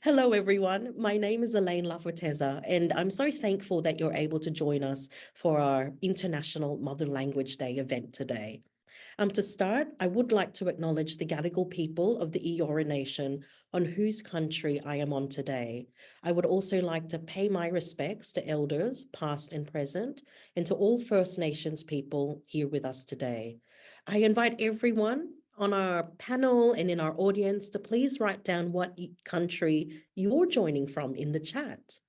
Hello, everyone. My name is Elaine Laforteza, and I'm so thankful that you're able to join us for our International Mother Language Day event today. To start, I would like to acknowledge the Gadigal people of the Eora Nation on whose country I am on today. I would also like to pay my respects to elders, past and present, and to all First Nations people here with us today. I invite everyone on our panel and in our audience to please write down what country you're joining from in the chat.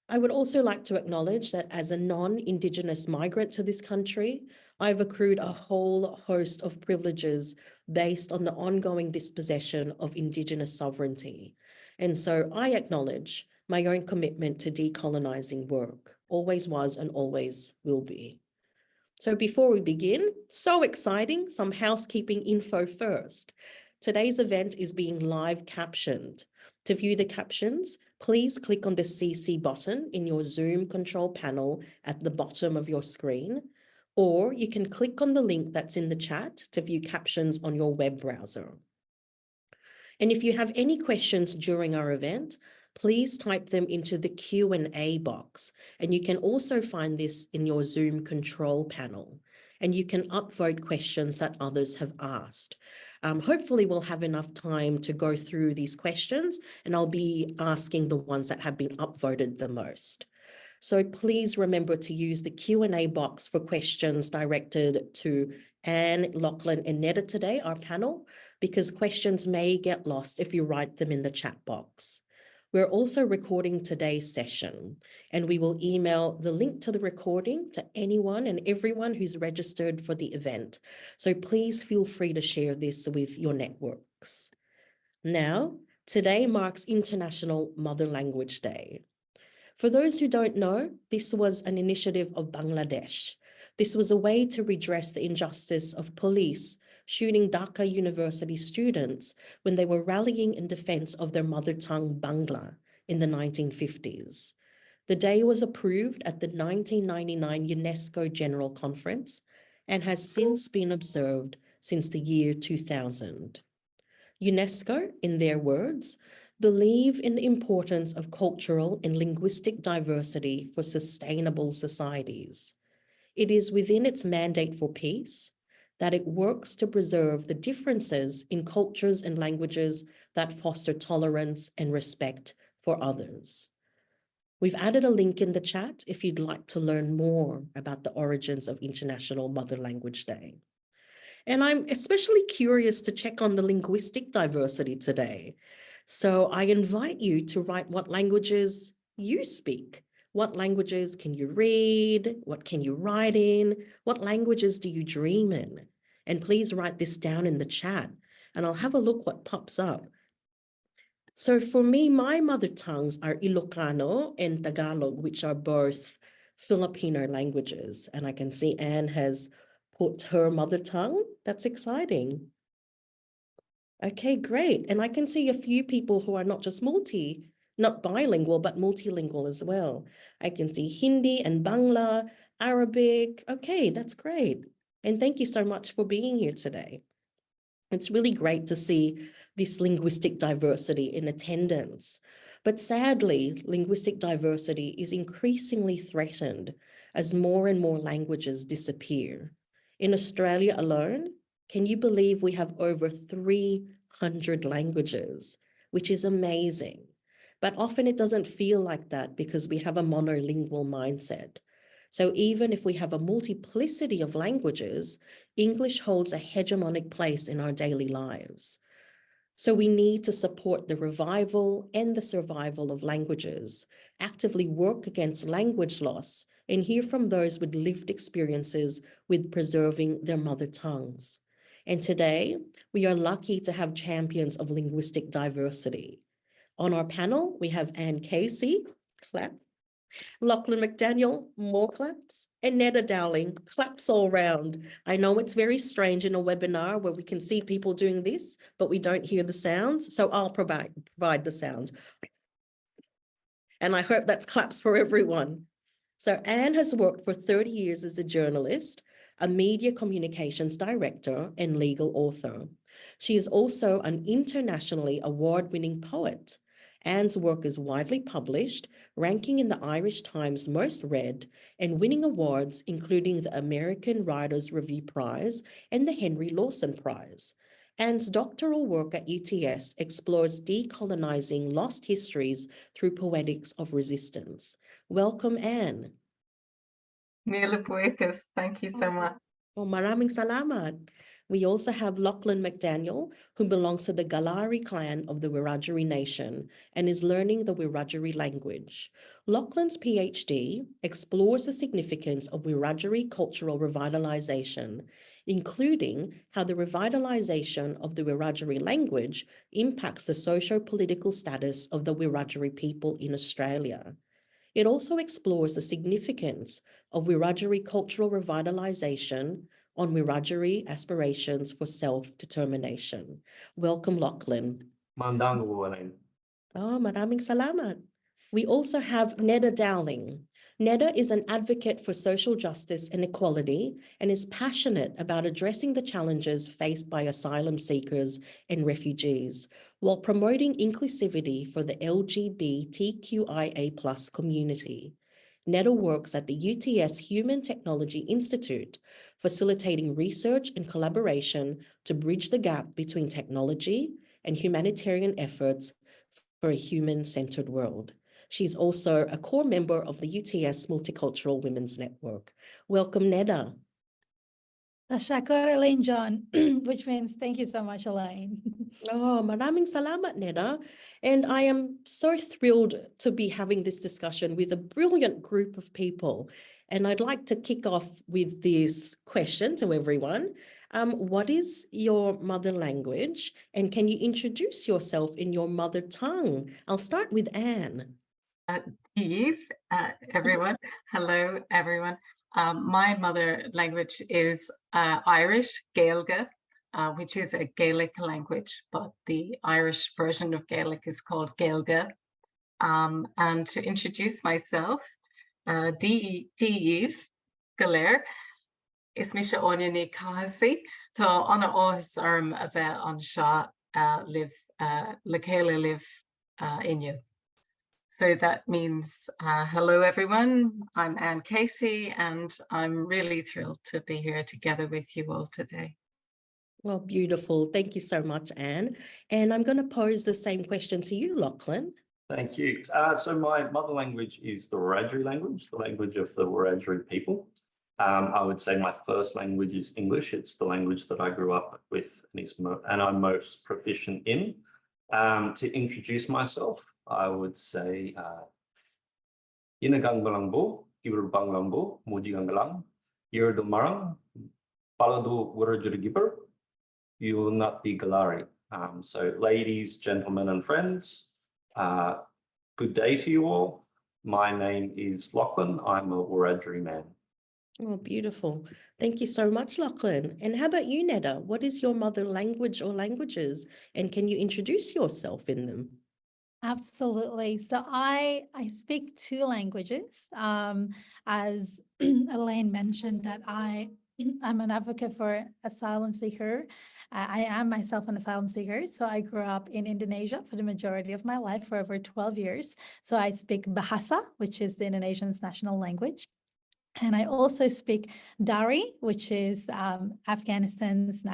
I would also like to acknowledge that as a non-Indigenous migrant to this country, I've accrued a whole host of privileges based on the ongoing dispossession of Indigenous sovereignty. And so I acknowledge my own commitment to decolonizing work, always was and always will be. So before we begin, so exciting, some housekeeping info first. Today's event is being live captioned. To view the captions, please click on the CC button in your Zoom control panel at the bottom of your screen, or you can click on the link that's in the chat to view captions on your web browser. And if you have any questions during our event, please type them into the Q&A box. And you can also find this in your Zoom control panel. And you can upvote questions that others have asked. Hopefully we'll have enough time to go through these questions, and I'll be asking the ones that have been upvoted the most. So please remember to use the Q&A box for questions directed to Anne, Lachlan, and Neda today, our panel, because questions may get lost if you write them in the chat box. We're also recording today's session, and we will email the link to the recording to anyone and everyone who's registered for the event. So please feel free to share this with your networks. Now, today marks International Mother Language Day. For those who don't know, this was an initiative of Bangladesh. This was a way to redress the injustice of police shooting Dhaka University students when they were rallying in defense of their mother tongue Bangla in the 1950s. The day was approved at the 1999 UNESCO General Conference and has since been observed since the year 2000. UNESCO, in their words, believe in the importance of cultural and linguistic diversity for sustainable societies. It is within its mandate for peace that it works to preserve the differences in cultures and languages that foster tolerance and respect for others. We've added a link in the chat if you'd like to learn more about the origins of International Mother Language Day. And I'm especially curious to check on the linguistic diversity today. So I invite you to write what languages you speak. What languages can you read? What can you write in? What languages do you dream in? And please write this down in the chat, and I'll have a look what pops up. So for me, my mother tongues are Ilocano and Tagalog, which are both Filipino languages. And I can see Anne has put her mother tongue. That's exciting. Okay, great. And I can see a few people who are not just not bilingual, but multilingual as well. I can see Hindi and Bangla, Arabic. Okay, that's great. And thank you so much for being here today. It's really great to see this linguistic diversity in attendance. But sadly, linguistic diversity is increasingly threatened as more and more languages disappear. In Australia alone, can you believe we have over 300 languages, which is amazing. But often it doesn't feel like that because we have a monolingual mindset. So even if we have a multiplicity of languages, English holds a hegemonic place in our daily lives. So we need to support the revival and the survival of languages, actively work against language loss, and hear from those with lived experiences with preserving their mother tongues. And today, we are lucky to have champions of linguistic diversity. On our panel, we have Anne Casey, clap. Lachlan McDaniel, more claps, and Neda Dowling, claps all round. I know it's very strange in a webinar where we can see people doing this, but we don't hear the sounds, so I'll provide the sounds. And I hope that's claps for everyone. So Anne has worked for 30 years as a journalist, a media communications director and legal author. She is also an internationally award-winning poet. Anne's work is widely published, ranking in the Irish Times Most Read and winning awards including the American Writers Review Prize and the Henry Lawson Prize. Anne's doctoral work at UTS explores decolonizing lost histories through poetics of resistance. Welcome, Anne. Mila Buikas, thank you so much. Oh, maraming salamat. We also have Lachlan McDaniel, who belongs to the Galari clan of the Wiradjuri Nation and is learning the Wiradjuri language. Lachlan's PhD explores the significance of Wiradjuri cultural revitalization, including how the revitalization of the Wiradjuri language impacts the socio-political status of the Wiradjuri people in Australia. It also explores the significance of Wiradjuri cultural revitalization on Wiradjuri aspirations for self-determination. Welcome, Lachlan. Mandang Walain. Oh, maraming salamat. We also have Neda Dowling. Neda is an advocate for social justice and equality and is passionate about addressing the challenges faced by asylum seekers and refugees while promoting inclusivity for the LGBTQIA+ community. Neda works at the UTS Human Technology Institute, facilitating research and collaboration to bridge the gap between technology and humanitarian efforts for a human-centered world. She's also a core member of the UTS Multicultural Women's Network. Welcome, Neda. Tashakar Elaine John, which means thank you so much, Elaine. Oh, maraming salamat, Neda. And I am so thrilled to be having this discussion with a brilliant group of people. And I'd like to kick off with this question to everyone. What is your mother language? And can you introduce yourself in your mother tongue? I'll start with Anne. Eve, everyone. Hello, everyone. My mother language is Irish, Gaeilge, which is a Gaelic language, but the Irish version of Gaelic is called Gaeilge. And to introduce myself, Eve Galer, is Misha Onyani Kahasi, to Anna Ohs Arm Ave Ansha live, Lakela live in you. So that means, hello, everyone. I'm Anne Casey, and I'm really thrilled to be here together with you all today. Well, beautiful. Thank you so much, Anne. And I'm going to pose the same question to you, Lachlan. Thank you. So my mother language is the Wiradjuri language, the language of the Wiradjuri people. I would say my first language is English. It's the language that I grew up with and I'm most proficient in. To introduce myself, I would say Inagang Balangbo, Giberbang Lambo, Mojigang Galang, Yerdo Marang, Palado Wiradjuri Giber, you will not be Galari. So ladies, gentlemen, and friends, good day to you all. My name is Lachlan. I'm a Wiradjuri man. Oh, beautiful. Thank you so much, Lachlan. And how about you, Neda? What is your mother language or languages? And can you introduce yourself in them? Absolutely. So I speak two languages. As Elaine mentioned, that I'm an advocate for asylum seeker. I am myself an asylum seeker. So I grew up in Indonesia for the majority of my life, for over 12 years. So I speak Bahasa, which is the Indonesian's national language. And I also speak Dari, which is Afghanistan's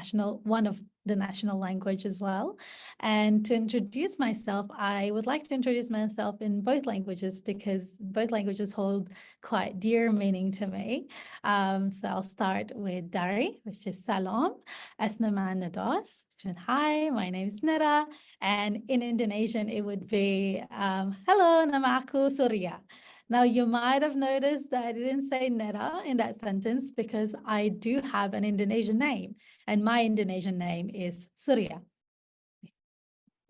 one of the national language as well. And to introduce myself, I would like to introduce myself in both languages because both languages hold quite dear meaning to me. So I'll start with Dari, which is Salam, Asmama Nadas, which is hi, my name is Neda. And in Indonesian, it would be hello, nama aku Surya. Now, you might have noticed that I didn't say Neda in that sentence because I do have an Indonesian name, and my Indonesian name is Surya.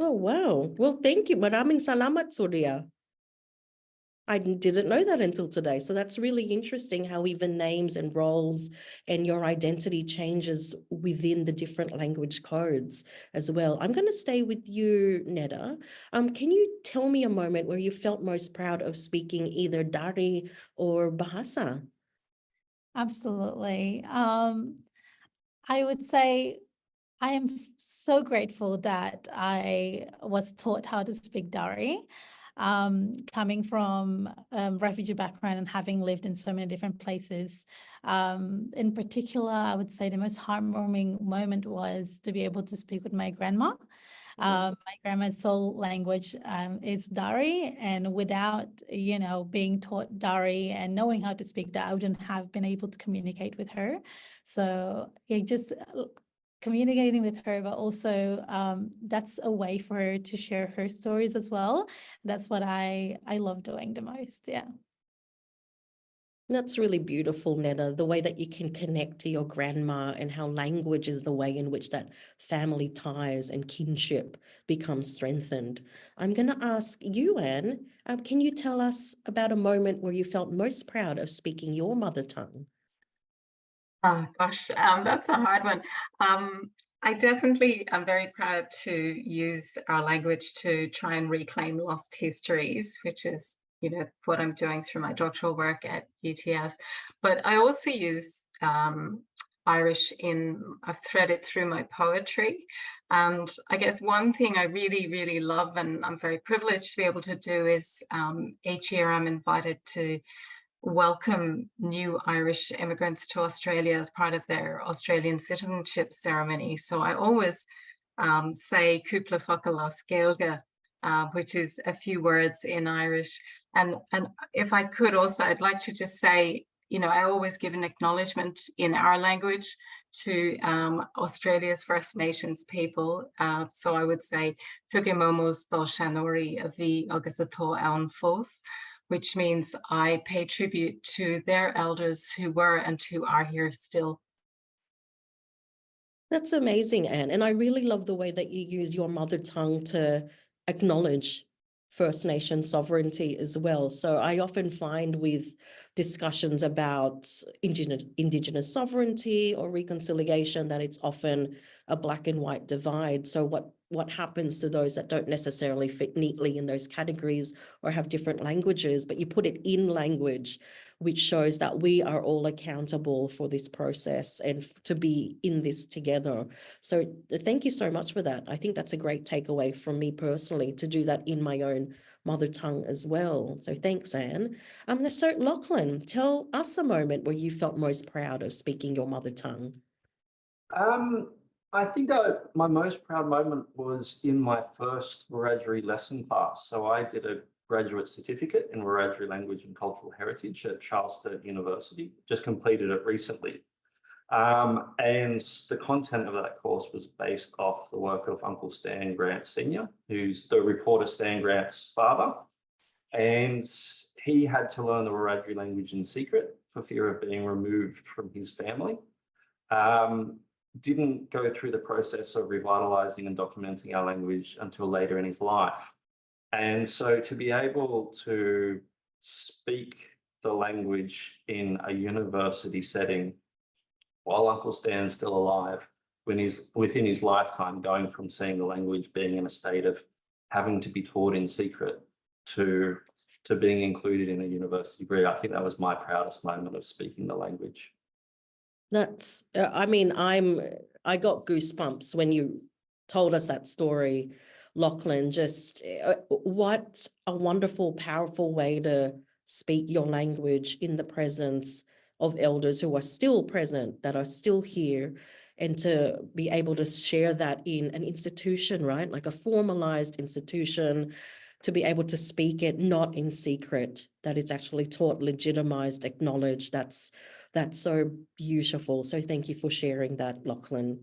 Oh, wow. Well, thank you. Maraming salamat, Surya. I didn't know that until today. So that's really interesting how even names and roles and your identity changes within the different language codes as well. I'm going to stay with you, Neda. Can you tell me a moment where you felt most proud of speaking either Dari or Bahasa? Absolutely. I would say I am so grateful that I was taught how to speak Dari. Coming from refugee background and having lived in so many different places. In particular, I would say the most heartwarming moment was to be able to speak with my grandma. My grandma's sole language is Dari, and without, being taught Dari and knowing how to speak that, I wouldn't have been able to communicate with her. So it just communicating with her, but also that's a way for her to share her stories as well. That's what I love doing the most. Yeah. That's really beautiful, Netta, the way that you can connect to your grandma and how language is the way in which that family ties and kinship become strengthened. I'm going to ask you, Anne, can you tell us about a moment where you felt most proud of speaking your mother tongue? Oh gosh, that's a hard one. I definitely am very proud to use our language to try and reclaim lost histories, which is, what I'm doing through my doctoral work at UTS. But I also use Irish I've threaded through my poetry. And I guess one thing I really, really love, and I'm very privileged to be able to do, is each year I'm invited to welcome new Irish immigrants to Australia as part of their Australian citizenship ceremony. So I always say Cúpla Foca lá Scéalga, which is a few words in Irish. And if I could also, I'd like to just say, I always give an acknowledgement in our language to Australia's First Nations people. So I would say Tuge Momos Dó Shanori Avi Agus Ató Ann Fós, which means I pay tribute to their elders who were and who are here still. That's amazing, Anne. And I really love the way that you use your mother tongue to acknowledge First Nation sovereignty as well. So I often find with discussions about indigenous sovereignty or reconciliation that it's often a black and white divide. So what happens to those that don't necessarily fit neatly in those categories or have different languages, but you put it in language, which shows that we are all accountable for this process and to be in this together. So thank you so much for that. I think that's a great takeaway from me personally, to do that in my own mother tongue as well. So thanks, Anne. So Lachlan, tell us a moment where you felt most proud of speaking your mother tongue. I think my most proud moment was in my first Wiradjuri lesson class. So I did a graduate certificate in Wiradjuri Language and Cultural Heritage at Charles Sturt University, just completed it recently. And the content of that course was based off the work of Uncle Stan Grant Sr., who's the reporter Stan Grant's father. And he had to learn the Wiradjuri language in secret for fear of being removed from his family. Didn't go through the process of revitalizing and documenting our language until later in his life. And so to be able to speak the language in a university setting while Uncle Stan's still alive, when he's within his lifetime, going from seeing the language being in a state of having to be taught in secret to being included in a university degree, I think that was my proudest moment of speaking the language. That's, I got goosebumps when you told us that story, Lachlan. Just what a wonderful, powerful way to speak your language in the presence of elders who are still present, that are still here, and to be able to share that in an institution, right? Like a formalized institution, to be able to speak it not in secret, that it's actually taught, legitimized, acknowledged. That's so beautiful. So thank you for sharing that, Lachlan.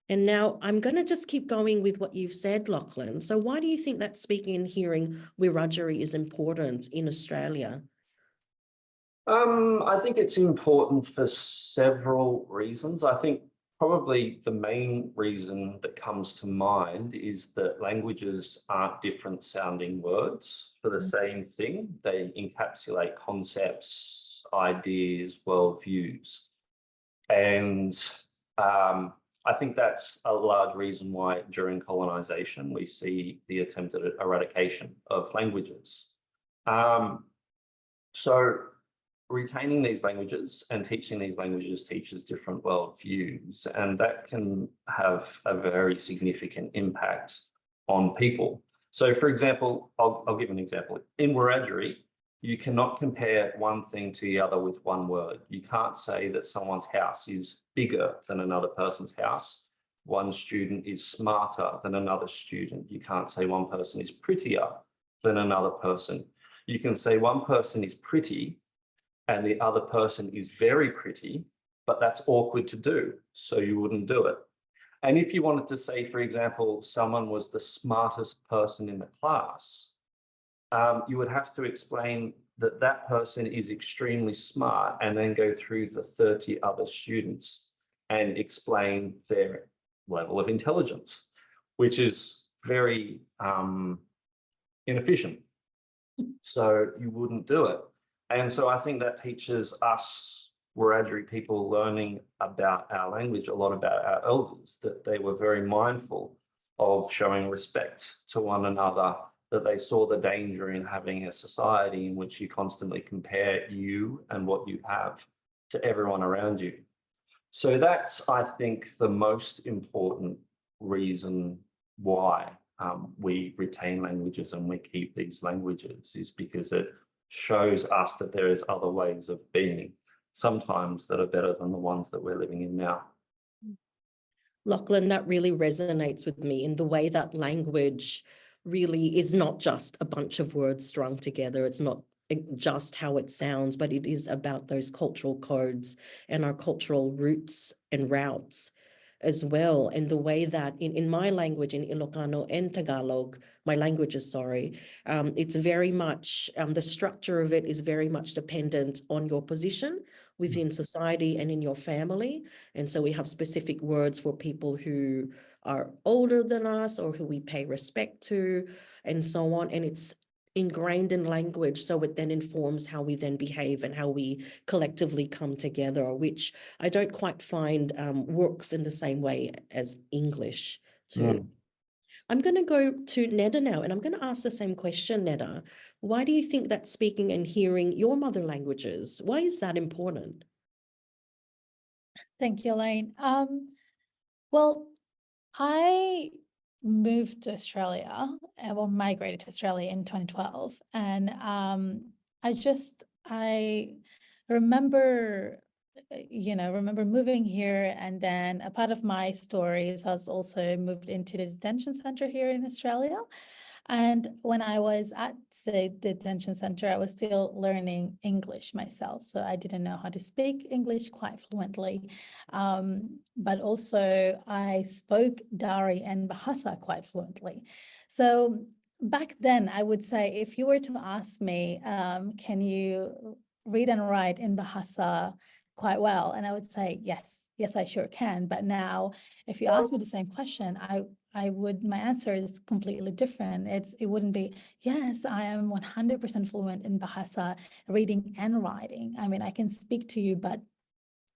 And now I'm going to just keep going with what you've said, Lachlan. So why do you think that speaking and hearing Wiradjuri is important in Australia? I think it's important for several reasons. I think probably the main reason that comes to mind is that languages aren't different sounding words for the same thing. They encapsulate concepts, ideas, worldviews. And I think that's a large reason why during colonization we see the attempted eradication of languages. So retaining these languages and teaching these languages teaches different worldviews, and that can have a very significant impact on people. So, for example, I'll give an example. In Wiradjuri, you cannot compare one thing to the other with one word. You can't say that someone's house is bigger than another person's house. One student is smarter than another student. You can't say one person is prettier than another person. You can say one person is pretty and the other person is very pretty, but that's awkward to do, so you wouldn't do it. And if you wanted to say, for example, someone was the smartest person in the class, you would have to explain that that person is extremely smart and then go through the 30 other students and explain their level of intelligence, which is very inefficient. So you wouldn't do it. And so I think that teaches us Wiradjuri people learning about our language, a lot about our elders, that they were very mindful of showing respect to one another, that they saw the danger in having a society in which you constantly compare you and what you have to everyone around you. So that's, I think, the most important reason why we retain languages and we keep these languages, is because it shows us that there is other ways of being, sometimes that are better than the ones that we're living in now. Lachlan, that really resonates with me in the way that language really is not just a bunch of words strung together. It's not just how it sounds, but it is about those cultural codes and our cultural roots and routes as well. And the way that in my language, in Ilocano and Tagalog, my languages, sorry, it's very much, the structure of it is very much dependent on your position within society and in your family. And so we have specific words for people who are older than us or who we pay respect to and so on. And it's ingrained in language, so it then informs how we then behave and how we collectively come together, which I don't quite find works in the same way as English too. I'm going to go to Neda now, and I'm going to ask the same question, Neda. Why do you think that speaking and hearing your mother languages, why is that important? Thank you, Elaine. Well, I moved to Australia, or migrated to Australia in 2012. And I remember, remember moving here. And then a part of my story is I was also moved into the detention center here in Australia. And when I was at the detention center, I was still learning English myself. So I didn't know how to speak English quite fluently. But also I spoke Dari and Bahasa quite fluently. So back then, I would say, if you were to ask me, can you read and write in Bahasa quite well? And I would say, yes, I sure can. But now, if you ask me the same question, my answer is completely different. It wouldn't be, yes, I am 100% fluent in Bahasa, reading and writing. I mean, I can speak to you, but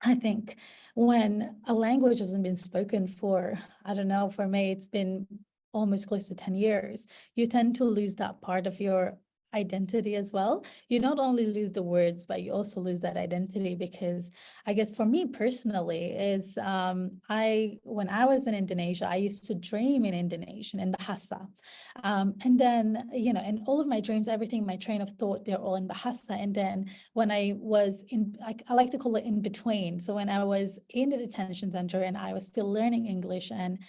I think when a language hasn't been spoken for, I don't know, for me, it's been almost close to 10 years, you tend to lose that part of your identity as well. You not only lose the words, but you also lose that identity, because I guess for me personally is when I was in Indonesia, I used to dream in Indonesian and Bahasa. And then, in all of my dreams, everything, my train of thought, they're all in Bahasa. And then when I was I like to call it in between. So when I was in the detention center and I was still learning English, and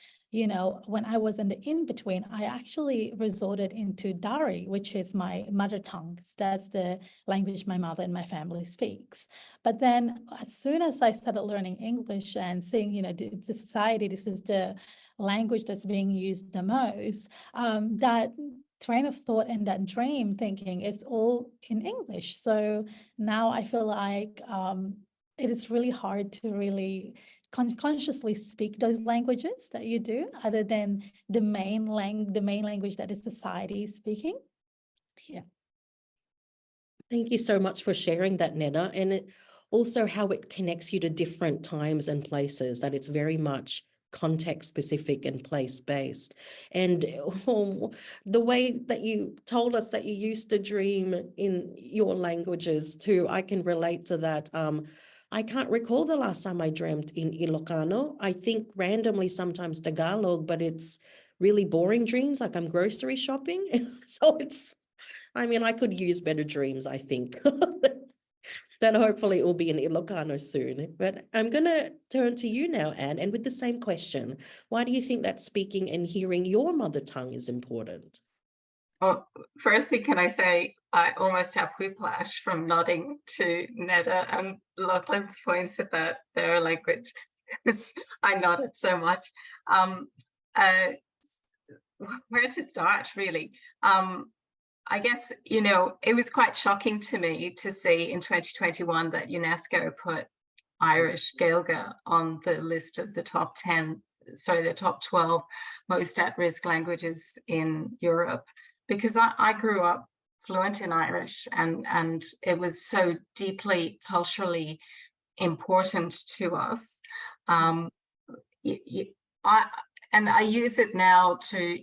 when I was in the in-between, I actually resorted into Dari, which is my mother tongue. That's the language my mother and my family speaks. But then as soon as I started learning English and seeing, the society, this is the language that's being used the most, that train of thought and that dream thinking is all in English. So now I feel like it is really hard to really consciously speak those languages that you do, other than the main language that is society speaking. Yeah. Thank you so much for sharing that, Neda, and also how it connects you to different times and places, that it's very much context specific and place based. And the way that you told us that you used to dream in your languages too, I can relate to that. I can't recall the last time I dreamt in Ilocano. I think randomly sometimes Tagalog, but it's really boring dreams, like I'm grocery shopping. So I mean, I could use better dreams, I think. Then hopefully it will be in Ilocano soon. But I'm going to turn to you now, Anne, and with the same question. Why do you think that speaking and hearing your mother tongue is important? Well, firstly, can I say I almost have whiplash from nodding to Netta and Lachlan's points about their language, because I nodded so much. Where to start, really? I guess, you know, it was quite shocking to me to see in 2021 that UNESCO put Irish Gaeilge on the list of the top 12 most at-risk languages in Europe, because I grew up fluent in Irish, and it was so deeply culturally important to us. I use it now to,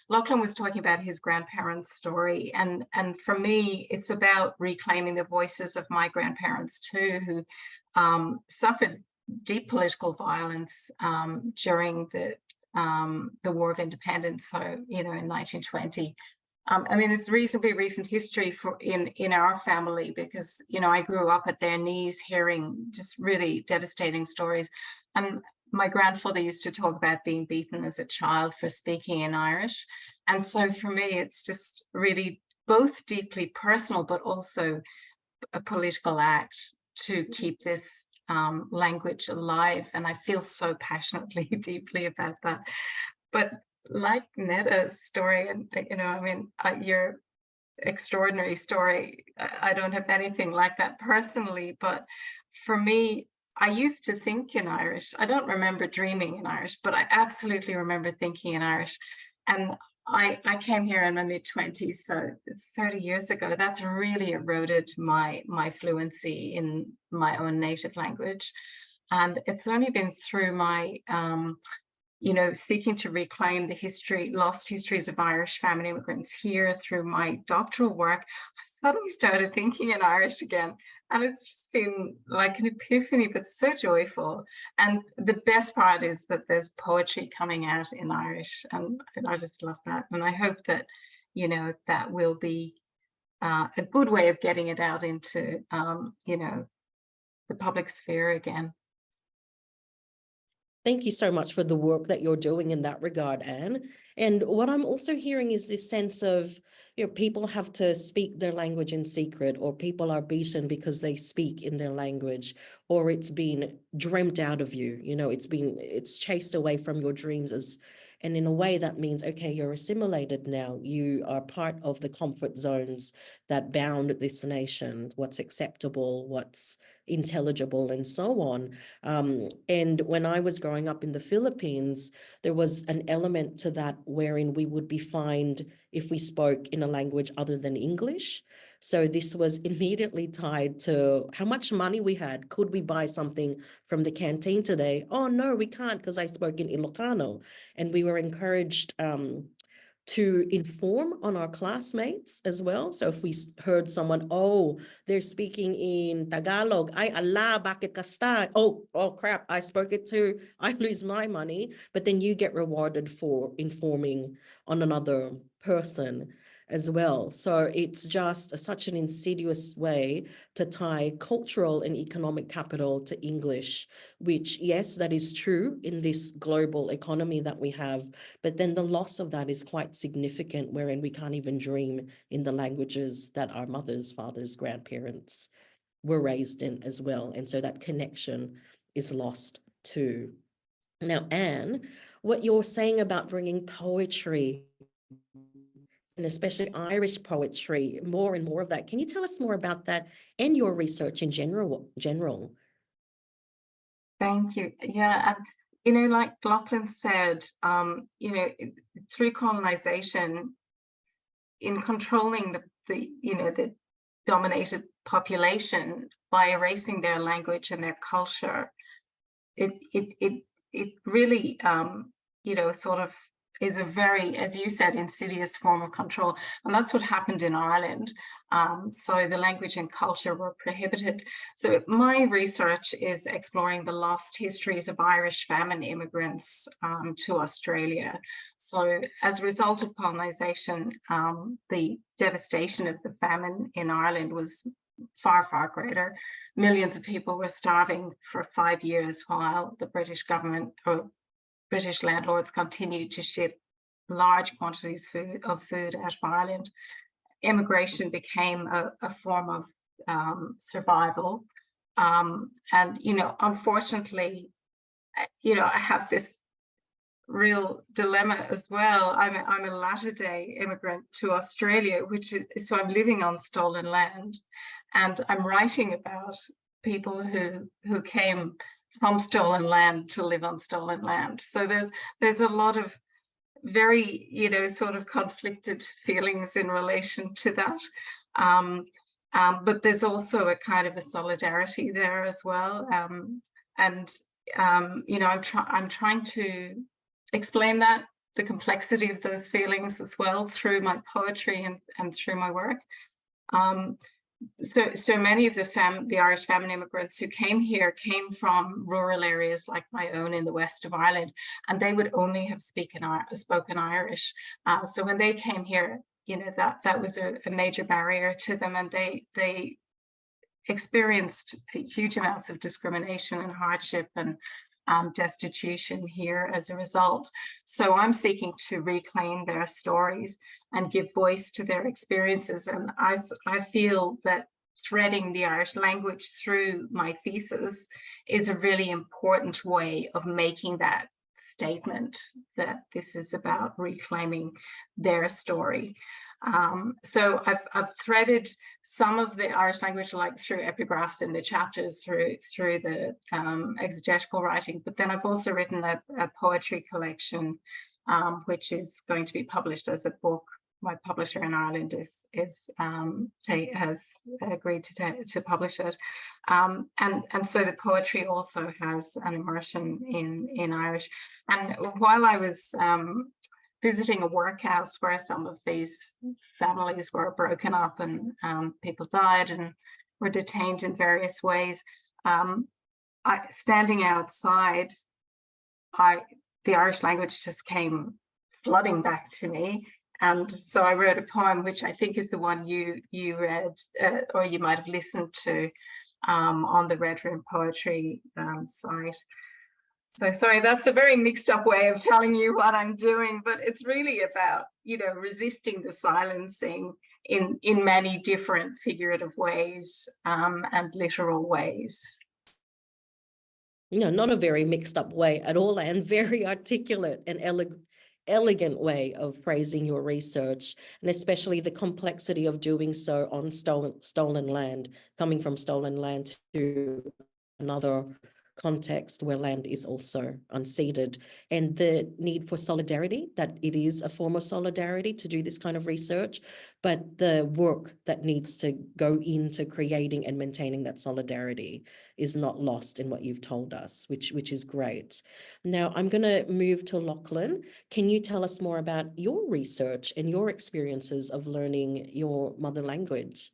Lachlan was talking about his grandparents' story, and for me, it's about reclaiming the voices of my grandparents too, who suffered deep political violence during the War of Independence. So, in 1920. I mean, it's reasonably recent history in our family, because I grew up at their knees hearing just really devastating stories, and my grandfather used to talk about being beaten as a child for speaking in Irish. And so for me, it's just really both deeply personal, but also a political act to keep this language alive. And I feel so passionately, deeply about that. But like Netta's story, and your extraordinary story, I don't have anything like that personally, but for me, I used to think in Irish. I don't remember dreaming in Irish, but I absolutely remember thinking in Irish. And I came here in my mid-20s, so it's 30 years ago. That's really eroded my fluency in my own native language. And it's only been through my seeking to reclaim the lost histories of Irish family immigrants here through my doctoral work, I suddenly started thinking in Irish again. And it's just been like an epiphany, but so joyful. And the best part is that there's poetry coming out in Irish, and I just love that. And I hope that, that will be a good way of getting it out into, the public sphere again. Thank you so much for the work that you're doing in that regard, Anne. And what I'm also hearing is this sense of, people have to speak their language in secret, or people are beaten because they speak in their language, or it's been dreamt out of you. It's chased away from your dreams and in a way that means, okay, you're assimilated now. You are part of the comfort zones that bound this nation, what's acceptable, what's intelligible, and so on. And when I was growing up in the Philippines, there was an element to that wherein we would be fined if we spoke in a language other than English. So this was immediately tied to how much money we had. Could we buy something from the canteen today? Oh, no, we can't, because I spoke in Ilocano. And we were encouraged to inform on our classmates as well. So if we heard someone, oh, they're speaking in Tagalog, ay ala, bakit kasta? Oh crap, I spoke it too. I lose my money. But then you get rewarded for informing on another person as well. So it's just such an insidious way to tie cultural and economic capital to English, which, yes, that is true in this global economy that we have, but then the loss of that is quite significant, wherein we can't even dream in the languages that our mothers, fathers, grandparents were raised in as well. And so that connection is lost too. Now, Anne, what you're saying about bringing poetry, and especially Irish poetry, more and more of that. Can you tell us more about that and your research in general? Thank you. Yeah, and like Lachlan said, through colonization, in controlling the dominated population by erasing their language and their culture, it it really, you know, sort of is a very, as you said, insidious form of control. And that's what happened in Ireland. So the language and culture were prohibited. So my research is exploring the lost histories of Irish famine immigrants to Australia. So as a result of colonization, the devastation of the famine in Ireland was far, far greater. Millions of people were starving for 5 years while the British government or British landlords continued to ship large quantities of food out of Ireland. Immigration became a form of survival. And, you know, unfortunately, you know, I have this real dilemma as well. I'm a latter-day immigrant to Australia, which is, so I'm living on stolen land, and I'm writing about people who came from stolen land to live on stolen land. So there's a lot of very, you know, sort of conflicted feelings in relation to that. But there's also a kind of a solidarity there as well. You know, I'm trying to explain that, the complexity of those feelings as well through my poetry and through my work. So many of the Irish famine immigrants who came here came from rural areas like my own in the west of Ireland, and they would only have spoken Irish. So when they came here, you know, that was a major barrier to them, and they experienced huge amounts of discrimination and hardship and destitution here as a result. So I'm seeking to reclaim their stories and give voice to their experiences. And I feel that threading the Irish language through my thesis is a really important way of making that statement that this is about reclaiming their story. So I've threaded some of the Irish language, like through epigraphs in the chapters, through the exegetical writing, but then I've also written a poetry collection, which is going to be published as a book. My publisher in Ireland has agreed to publish it, and so the poetry also has an immersion in Irish. And while I was visiting a workhouse where some of these families were broken up and people died and were detained in various ways, standing outside, the Irish language just came flooding back to me. And so I wrote a poem, which I think is the one you read, or you might have listened to on the Red Room Poetry site. So sorry, that's a very mixed up way of telling you what I'm doing, but it's really about, you know, resisting the silencing in many different figurative ways and literal ways. You know, not a very mixed up way at all, and very articulate and elegant way of phrasing your research, and especially the complexity of doing so on stolen land, coming from stolen land to another context where land is also unceded, and the need for solidarity, that it is a form of solidarity to do this kind of research, but the work that needs to go into creating and maintaining that solidarity is not lost in what you've told us, which is great. Now I'm going to move to Lachlan. Can you tell us more about your research and your experiences of learning your mother language?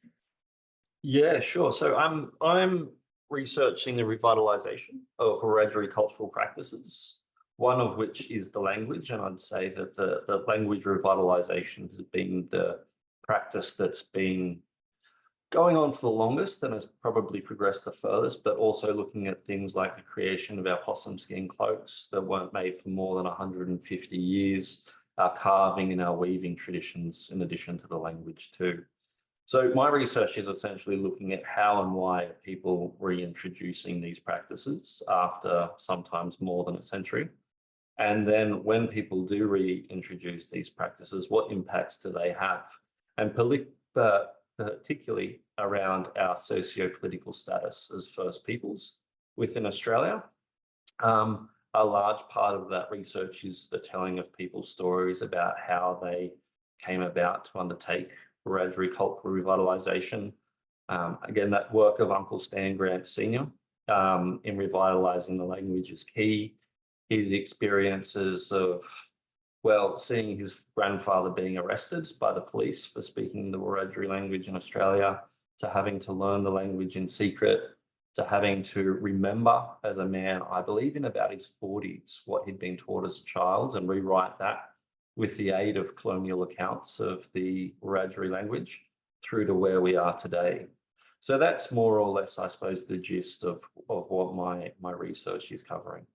Yeah, sure. So I'm researching the revitalization of hereditary cultural practices, one of which is the language. And I'd say that the language revitalization has been the practice that's been going on for the longest and has probably progressed the furthest, but also looking at things like the creation of our possum skin cloaks that weren't made for more than 150 years, our carving and our weaving traditions, in addition to the language too. So my research is essentially looking at how and why people reintroducing these practices after sometimes more than a century. And then when people do reintroduce these practices, what impacts do they have? And particularly around our socio-political status as First Peoples within Australia. A large part of that research is the telling of people's stories about how they came about to undertake hereditary cultural revitalisation. Again, that work of Uncle Stan Grant Sr. In revitalising the language is key. his experiences of, well, seeing his grandfather being arrested by the police for speaking the Wiradjuri language in Australia, to having to learn the language in secret, to having to remember as a man, I believe in about his 40s, what he'd been taught as a child and rewrite that with the aid of colonial accounts of the Wiradjuri language through to where we are today. So that's more or less, I suppose, the gist of what my research is covering.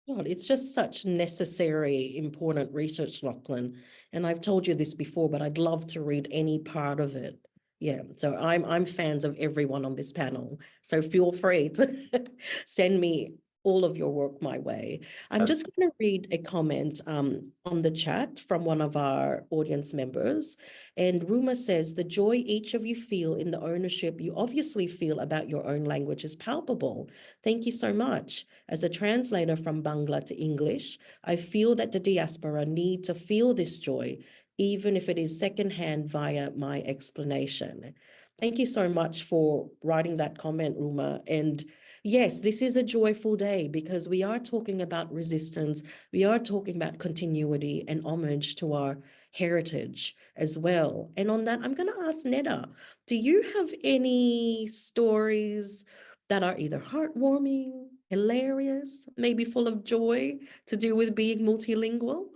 God, it's just such necessary, important research, Lachlan. And I've told you this before, but I'd love to read any part of it. Yeah, so I'm fans of everyone on this panel. So feel free to send me all of your work my way. I'm just going to read a comment on the chat from one of our audience members. And Ruma says, the joy each of you feel in the ownership you obviously feel about your own language is palpable. Thank you so much. As a translator from Bangla to English, I feel that the diaspora need to feel this joy, even if it is secondhand via my explanation. Thank you so much for writing that comment, Ruma. And yes, this is a joyful day because we are talking about resistance. We are talking about continuity and homage to our heritage as well. And on that, I'm going to ask Neda, do you have any stories that are either heartwarming, hilarious, maybe full of joy to do with being multilingual?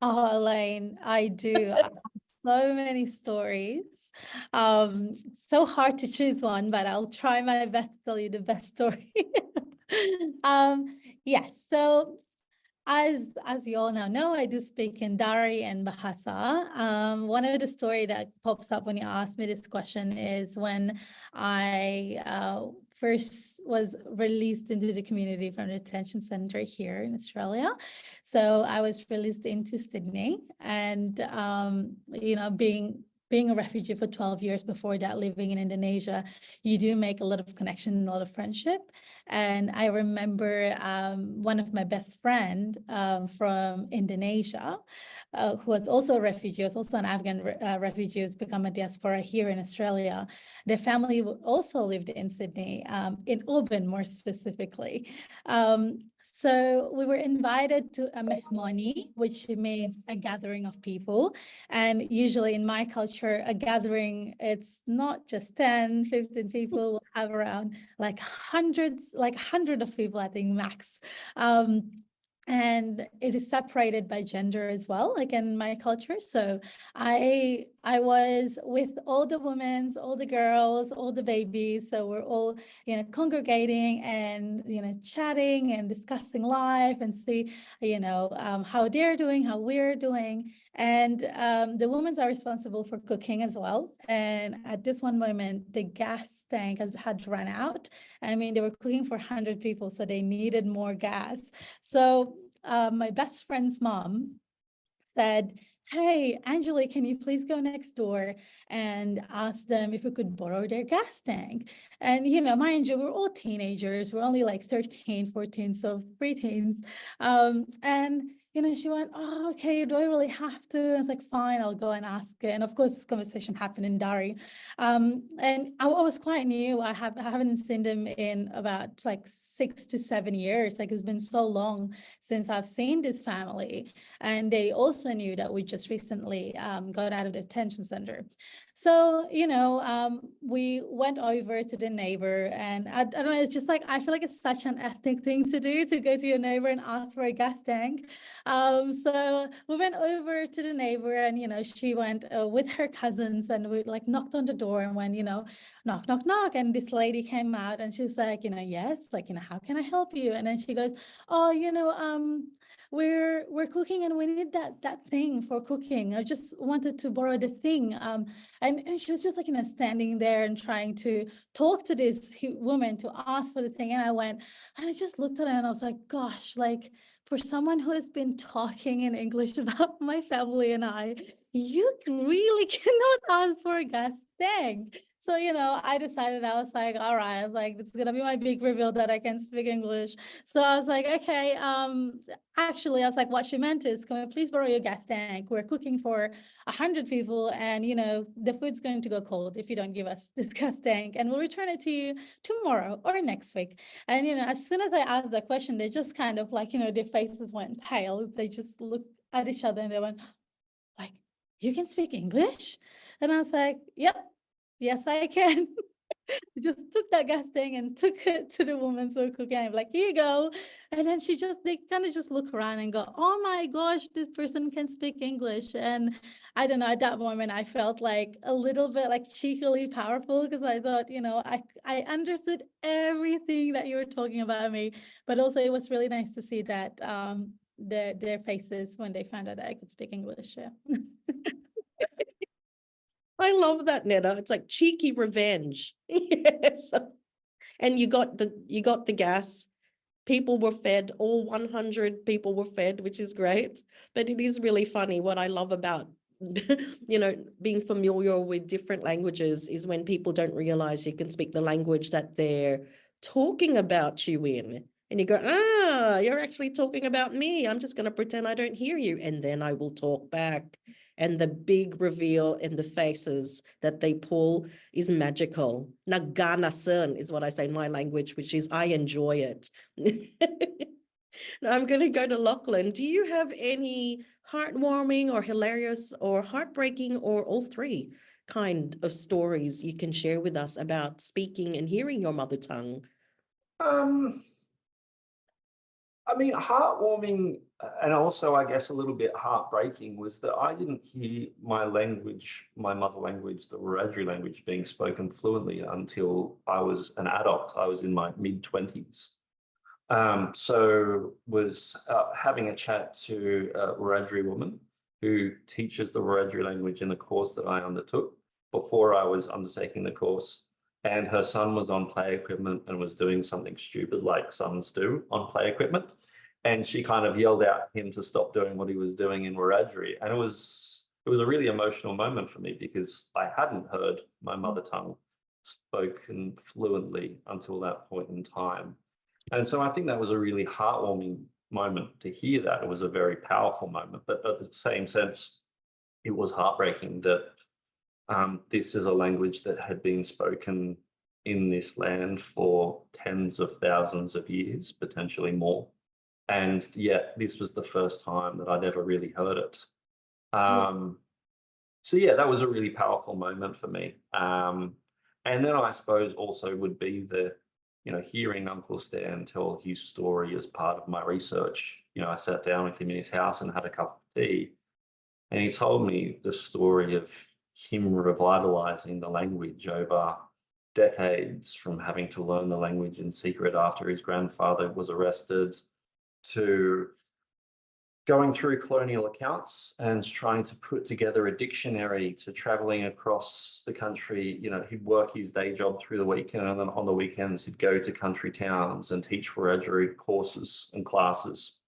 Oh, Elaine, I do. I have so many stories. So hard to choose one, but I'll try my best to tell you the best story. Yes, so as you all now know, I do speak in Dari and Bahasa. One of the story that pops up when you ask me this question is when I first was released into the community from the detention center here in Australia. So I was released into Sydney, and you know, being a refugee for 12 years before that, living in Indonesia, you do make a lot of connection, a lot of friendship. And I remember one of my best friend from Indonesia, who was also a refugee, was also an Afghan refugee, who's become a diaspora here in Australia. Their family also lived in Sydney, in Auburn more specifically. So we were invited to a mehmoni, which means a gathering of people. And usually in my culture, a gathering, it's not just 10, 15 people, we'll have around like hundreds, like 100 of people, I think max. And it is separated by gender as well, like in my culture. So I was with all the women, all the girls, all the babies. So we're all, you know, congregating and, you know, chatting and discussing life and see, you know, how they're doing, how we're doing. And the women are responsible for cooking as well. And at this one moment, the gas tank had run out. I mean, they were cooking for 100 people, so they needed more gas. So my best friend's mom said, hey, Angela, can you please go next door and ask them if we could borrow their gas tank? And, you know, mind you, we're all teenagers. We're only like 13, 14, so preteens. And, you know, she went, oh, okay, do I really have to? I was like, fine, I'll go and ask it. And of course, this conversation happened in Dari. And I was quite new. I haven't seen them in about like 6 to 7 years. Like it's been so long since I've seen this family. And they also knew that we just recently got out of the detention center. So, you know, we went over to the neighbor, and I don't know, it's just like, I feel like it's such an ethnic thing to do, to go to your neighbor and ask for a gas tank. So we went over to the neighbor, and, you know, she went with her cousins, and we like knocked on the door and went, you know, knock, knock, knock. And this lady came out and she's like, you know, yes, like, you know, how can I help you? And then she goes, oh, you know, we're cooking and we need that thing for cooking. I just wanted to borrow the thing. And she was just like, you know, standing there and trying to talk to this woman to ask for the thing. And I went, and I just looked at her and I was like, gosh, like for someone who has been talking in English about my family and I, you really cannot ask for a gas tank. So, I decided, I was like, all right, I was like, it's gonna be my big reveal that I can speak English. So I was like, okay, actually, I was like, what she meant is, can we please borrow your gas tank? We're cooking for 100 people and, the food's going to go cold if you don't give us this gas tank, and we'll return it to you tomorrow or next week. And, as soon as I asked that question, they just kind of like, their faces went pale. They just looked at each other and they went like, you can speak English? And I was like, yep. Yes, I can. Just took that gas thing and took it to the woman so cooking. I'm like, here you go. And then they kind of just look around and go, oh my gosh, this person can speak English. And I don't know, at that moment, I felt like a little bit like cheekily powerful because I thought, I understood everything that you were talking about me. But also it was really nice to see that their faces when they found out that I could speak English. Yeah. I love that, Netta. It's like cheeky revenge. Yes. And you got the gas. People were fed, all 100 people were fed, which is great. But it is really funny. What I love about, being familiar with different languages is when people don't realize you can speak the language that they're talking about you in. And you go, you're actually talking about me. I'm just going to pretend I don't hear you. And then I will talk back. And the big reveal in the faces that they pull is magical. Naganasan is what I say in my language, which is I enjoy it. Now I'm going to go to Lachlan. Do you have any heartwarming or hilarious or heartbreaking or all three kind of stories you can share with us about speaking and hearing your mother tongue? I mean, heartwarming and also, I guess, a little bit heartbreaking was that I didn't hear my language, my mother language, the Wiradjuri language, being spoken fluently until I was an adult. I was in my mid-20s. So was having a chat to a Wiradjuri woman who teaches the Wiradjuri language in the course that I undertook before I was undertaking the course. And her son was on play equipment and was doing something stupid like sons do on play equipment. And she kind of yelled out at him to stop doing what he was doing in Wiradjuri. And it was a really emotional moment for me because I hadn't heard my mother tongue spoken fluently until that point in time. And so I think that was a really heartwarming moment to hear that. It was a very powerful moment, but at the same sense, it was heartbreaking that this is a language that had been spoken in this land for tens of thousands of years, potentially more. And yet this was the first time that I'd ever really heard it. So yeah, that was a really powerful moment for me. And then I suppose also would be the, hearing Uncle Stan tell his story as part of my research. I sat down with him in his house and had a cup of tea, and he told me the story of him revitalizing the language over decades, from having to learn the language in secret after his grandfather was arrested, to going through colonial accounts and trying to put together a dictionary, to traveling across the country. He'd work his day job through the weekend, and then on the weekends he'd go to country towns and teach Wiradjuri courses and classes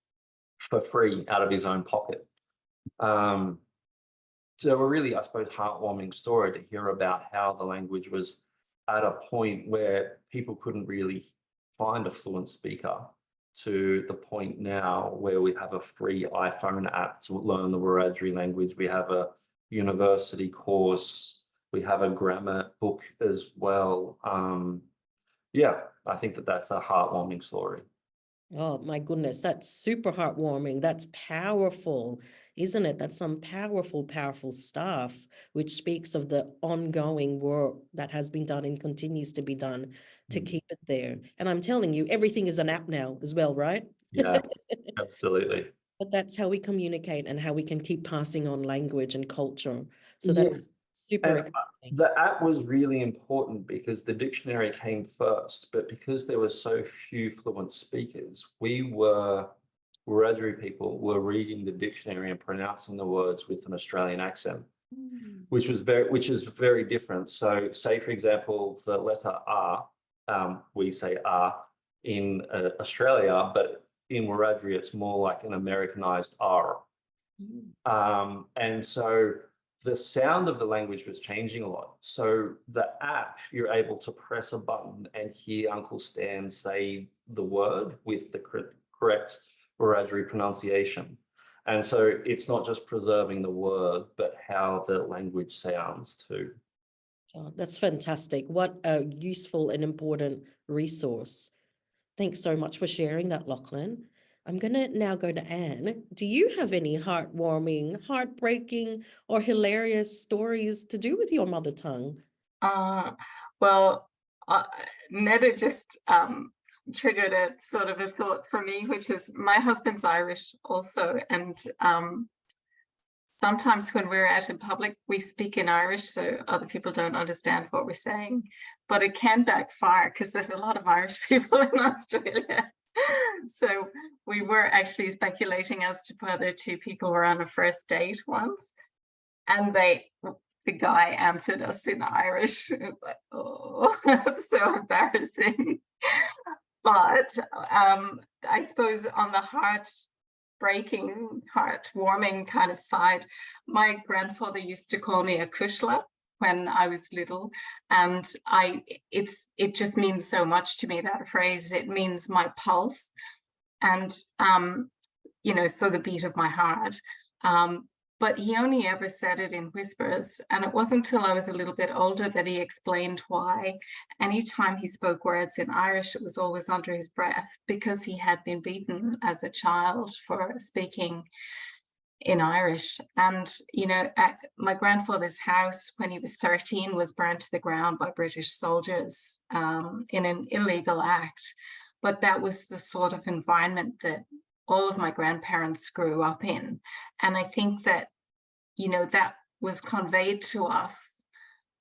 for free out of his own pocket. So a really, I suppose, heartwarming story to hear about how the language was at a point where people couldn't really find a fluent speaker, to the point now where we have a free iPhone app to learn the Wiradjuri language. We have a university course. We have a grammar book as well. Yeah, I think that that's a heartwarming story. Oh my goodness, that's super heartwarming. That's powerful, isn't it? That's some powerful, powerful stuff, which speaks of the ongoing work that has been done and continues to be done to keep it there. And I'm telling you, everything is an app now as well, right? Yeah, absolutely. But that's how we communicate and how we can keep passing on language and culture. So Yeah. that's super And exciting. the app was really important because the dictionary came first, but because there were so few fluent speakers, Wiradjuri people were reading the dictionary and pronouncing the words with an Australian accent, which is very different. So say, for example, the letter R, we say R in Australia, but in Wiradjuri, it's more like an Americanized R. And so the sound of the language was changing a lot. So the app, you're able to press a button and hear Uncle Stan say the word with the correct Wiradjuri pronunciation. And so it's not just preserving the word, but how the language sounds too. Oh, that's fantastic. What a useful and important resource. Thanks so much for sharing that, Lachlan. I'm going to now go to Anne. Do you have any heartwarming, heartbreaking, or hilarious stories to do with your mother tongue? Well, Netta just triggered a sort of a thought for me, which is my husband's Irish also, and sometimes when we're out in public, we speak in Irish, so other people don't understand what we're saying, but it can backfire because there's a lot of Irish people in Australia. So we were actually speculating as to whether two people were on a first date once, and the guy answered us in Irish. It's like, oh, that's so embarrassing. But I suppose on the heartwarming kind of side, my grandfather used to call me a kushla when I was little, and it just means so much to me, that phrase. It means my pulse, and you know, so the beat of my heart. But he only ever said it in whispers, and it wasn't until I was a little bit older that he explained why. Anytime he spoke words in Irish, it was always under his breath, because he had been beaten as a child for speaking in Irish. And, you know, at my grandfather's house, when he was 13, was burnt to the ground by British soldiers in an illegal act. But that was the sort of environment that all of my grandparents grew up in. And I think that, you know, that was conveyed to us,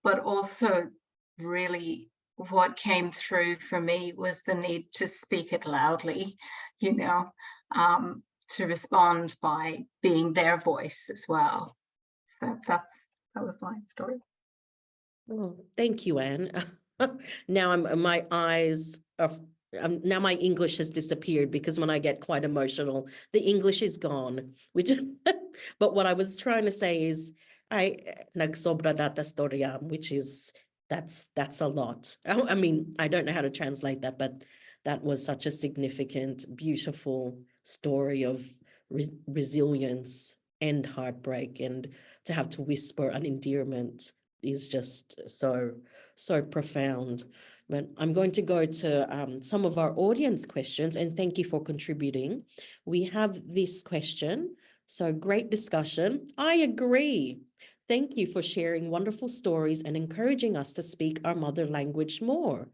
but also really what came through for me was the need to speak it loudly, you know, to respond by being their voice as well. So that was my story. Oh, thank you, Anne. Now my eyes are now my English has disappeared, because when I get quite emotional, the English is gone. Which, but what I was trying to say is, nagsobra data storya, which is that's a lot. I mean, I don't know how to translate that, but that was such a significant, beautiful story of resilience and heartbreak, and to have to whisper an endearment is just so profound. But I'm going to go to some of our audience questions, and thank you for contributing. We have this question. So great discussion. I agree. Thank you for sharing wonderful stories and encouraging us to speak our mother language more.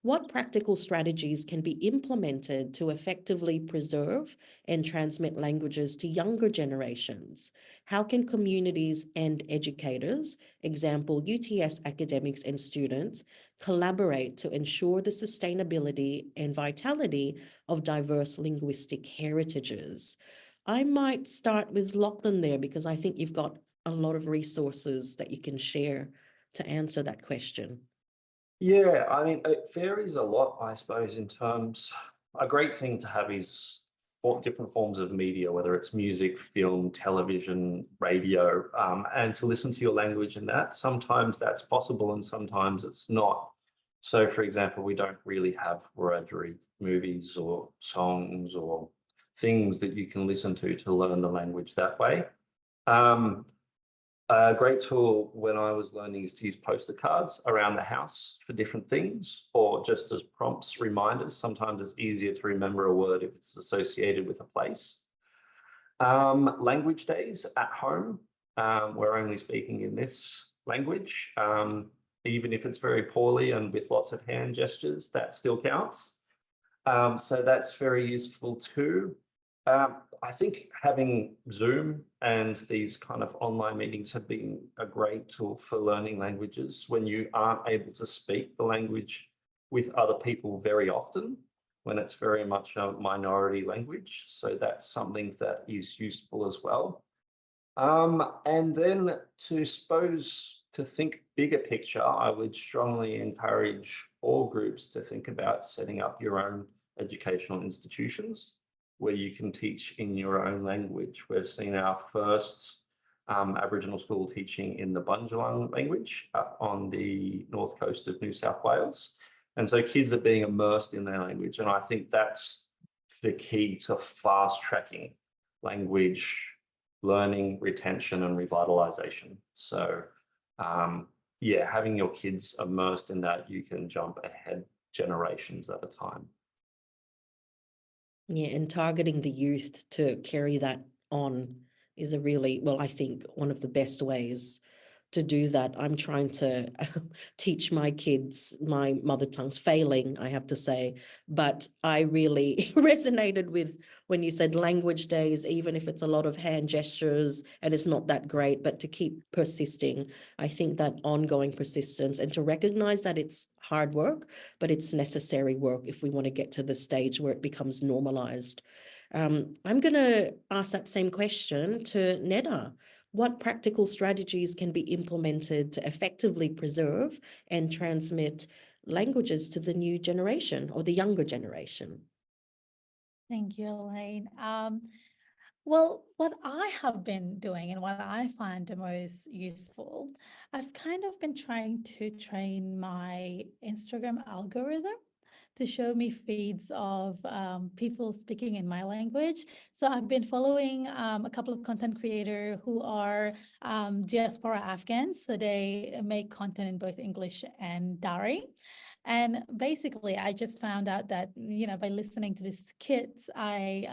What practical strategies can be implemented to effectively preserve and transmit languages to younger generations? How can communities and educators, example UTS academics and students, collaborate to ensure the sustainability and vitality of diverse linguistic heritages? I might start with Lachlan there, because I think you've got a lot of resources that you can share to answer that question. Yeah, I mean, it varies a lot, I suppose, in terms. A great thing to have is different forms of media, whether it's music, film, television, radio, and to listen to your language in that. Sometimes that's possible and sometimes it's not. So, for example, we don't really have Wiradjuri movies or songs or things that you can listen to learn the language that way. A great tool when I was learning is to use poster cards around the house for different things, or just as prompts, reminders. Sometimes it's easier to remember a word if it's associated with a place. Language days at home. We're only speaking in this language. Even if it's very poorly and with lots of hand gestures, that still counts. So that's very useful too. I think having Zoom and these kind of online meetings have been a great tool for learning languages when you aren't able to speak the language with other people very often, when it's very much a minority language. So that's something that is useful as well. And then to think bigger picture, I would strongly encourage all groups to think about setting up your own educational institutions where you can teach in your own language. We've seen our first Aboriginal school teaching in the Bundjalung language on the north coast of New South Wales. And so kids are being immersed in their language. And I think that's the key to fast tracking language learning, retention, and revitalization. So yeah, having your kids immersed in that, you can jump ahead generations at a time. Yeah, and targeting the youth to carry that on is a really, well, I think one of the best ways to do that. I'm trying to teach my kids my mother tongue's failing, I have to say, but I really resonated with when you said language days, even if it's a lot of hand gestures and it's not that great, but to keep persisting. I think that ongoing persistence and to recognize that it's hard work, but it's necessary work if we want to get to the stage where it becomes normalized. I'm going to ask that same question to Neda. What practical strategies can be implemented to effectively preserve and transmit languages to the new generation or the younger generation? Thank you, Elaine. Well, what I have been doing and what I find the most useful, I've kind of been trying to train my Instagram algorithm to show me feeds of people speaking in my language. So I've been following a couple of content creators who are diaspora Afghans. So they make content in both English and Dari. And basically, I just found out that, by listening to these kids, I